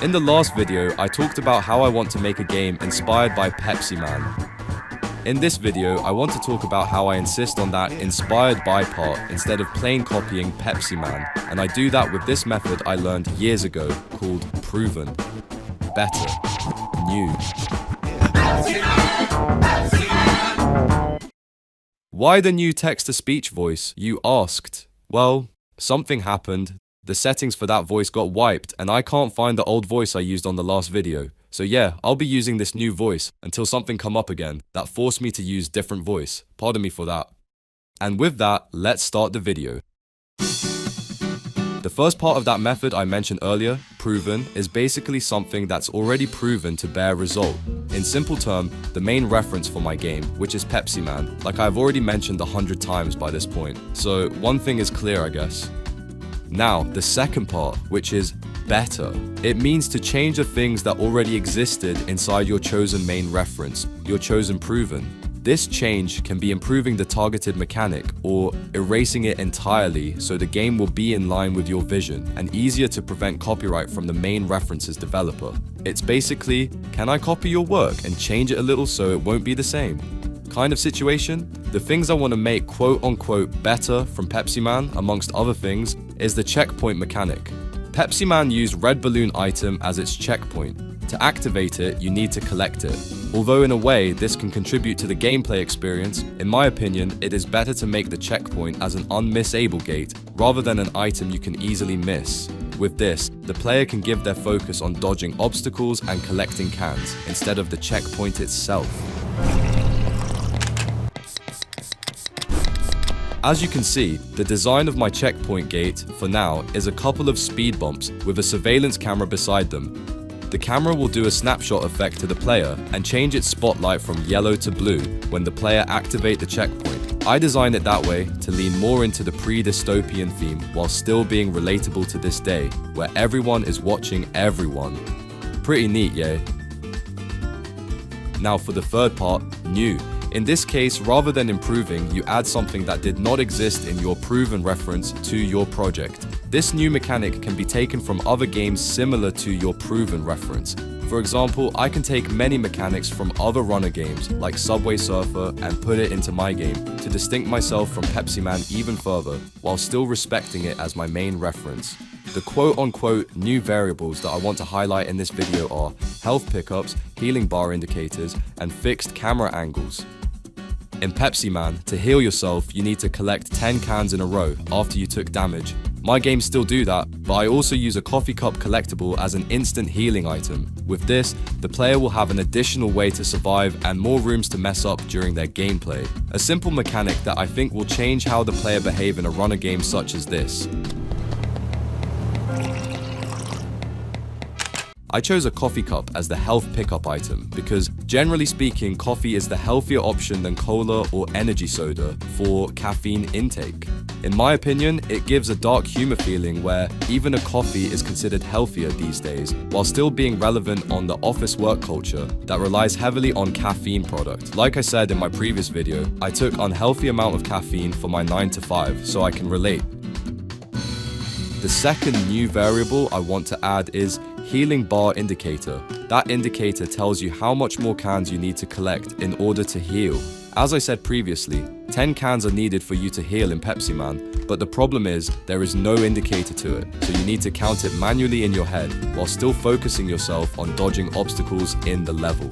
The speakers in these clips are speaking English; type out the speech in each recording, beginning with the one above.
In the last video, I talked about how I want to make a game inspired by Pepsi-Man. In this video, I want to talk about how I insist on that inspired by part instead of plain copying Pepsi-Man, and I do that with this method I learned years ago called proven, better, new. Why the new text-to-speech voice, you asked? Well, something happened. The settings for that voice got wiped and I can't find the old voice I used on the last video. So yeah, I'll be using this new voice until something come up again that forced me to use different voice. Pardon me for that. And with that, let's start the video. The first part of that method I mentioned earlier, proven, is basically something that's already proven to bear result. In simple term, the main reference for my game, which is Pepsi-Man, like I've already mentioned 100 times by this point. So one thing is clear, I guess. Now, the second part, which is better. It means to change the things that already existed inside your chosen main reference, your chosen proven. This change can be improving the targeted mechanic or erasing it entirely so the game will be in line with your vision and easier to prevent copyright from the main reference's developer. It's basically, can I copy your work and change it a little so it won't be the same? Kind of situation. The things I want to make quote-unquote better from Pepsi-Man, amongst other things, is the checkpoint mechanic. Pepsi-Man used red balloon item as its checkpoint. To activate it, you need to collect it. Although in a way, this can contribute to the gameplay experience, in my opinion, it is better to make the checkpoint as an unmissable gate, rather than an item you can easily miss. With this, the player can give their focus on dodging obstacles and collecting cans, instead of the checkpoint itself. As you can see, the design of my checkpoint gate, for now, is a couple of speed bumps with a surveillance camera beside them. The camera will do a snapshot effect to the player and change its spotlight from yellow to blue when the player activates the checkpoint. I designed it that way to lean more into the pre-dystopian theme while still being relatable to this day, where everyone is watching everyone. Pretty neat, yeah? Now for the third part, new. In this case, rather than improving, you add something that did not exist in your proven reference to your project. This new mechanic can be taken from other games similar to your proven reference. For example, I can take many mechanics from other runner games like Subway Surfer and put it into my game to distinct myself from Pepsi-Man even further, while still respecting it as my main reference. The quote-unquote new variables that I want to highlight in this video are health pickups, healing bar indicators, and fixed camera angles. In Pepsi-Man, to heal yourself, you need to collect 10 cans in a row after you took damage. My games still do that, but I also use a coffee cup collectible as an instant healing item. With this, the player will have an additional way to survive and more rooms to mess up during their gameplay. A simple mechanic that I think will change how the player behave in a runner game such as this. I chose a coffee cup as the health pickup item because, generally speaking, coffee is the healthier option than cola or energy soda for caffeine intake. In my opinion, it gives a dark humor feeling where even a coffee is considered healthier these days, while still being relevant on the office work culture that relies heavily on caffeine product. Like I said in my previous video, I took unhealthy amount of caffeine for my 9 to 5, so I can relate. The second new variable I want to add is healing bar indicator. That indicator tells you how much more cans you need to collect in order to heal. As I said previously, 10 cans are needed for you to heal in Pepsi-Man, but the problem is there is no indicator to it, so you need to count it manually in your head while still focusing yourself on dodging obstacles in the level.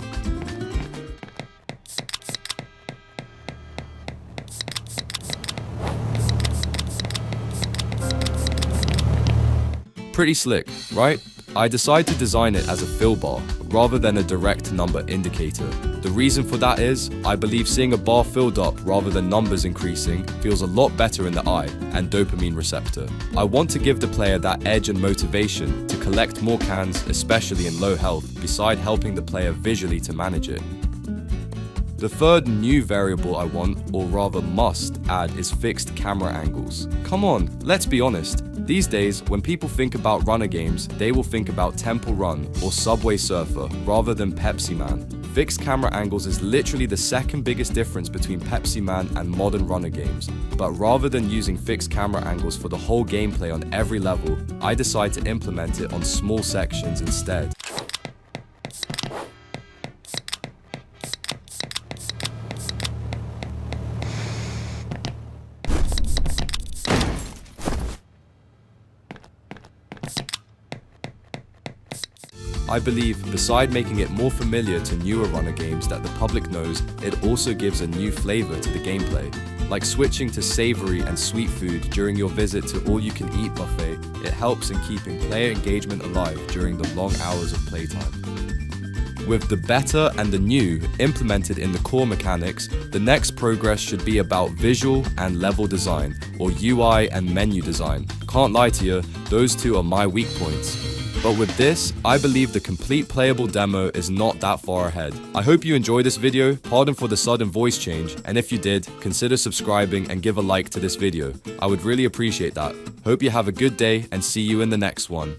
Pretty slick, right? I decided to design it as a fill bar rather than a direct number indicator. The reason for that is, I believe seeing a bar filled up rather than numbers increasing feels a lot better in the eye and dopamine receptor. I want to give the player that edge and motivation to collect more cans, especially in low health, beside helping the player visually to manage it. The third new variable I want, or rather must, add is fixed camera angles. Come on, let's be honest. These days, when people think about runner games, they will think about Temple Run or Subway Surfer rather than Pepsi-Man. Fixed camera angles is literally the second biggest difference between Pepsi-Man and modern runner games. But rather than using fixed camera angles for the whole gameplay on every level, I decide to implement it on small sections instead. I believe, beside making it more familiar to newer runner games that the public knows, it also gives a new flavor to the gameplay. Like switching to savory and sweet food during your visit to all-you-can-eat buffet, it helps in keeping player engagement alive during the long hours of playtime. With the better and the new implemented in the core mechanics, the next progress should be about visual and level design, or UI and menu design. Can't lie to you, those two are my weak points. But with this, I believe the complete playable demo is not that far ahead. I hope you enjoyed this video, pardon for the sudden voice change, and if you did, consider subscribing and give a like to this video. I would really appreciate that. Hope you have a good day and see you in the next one.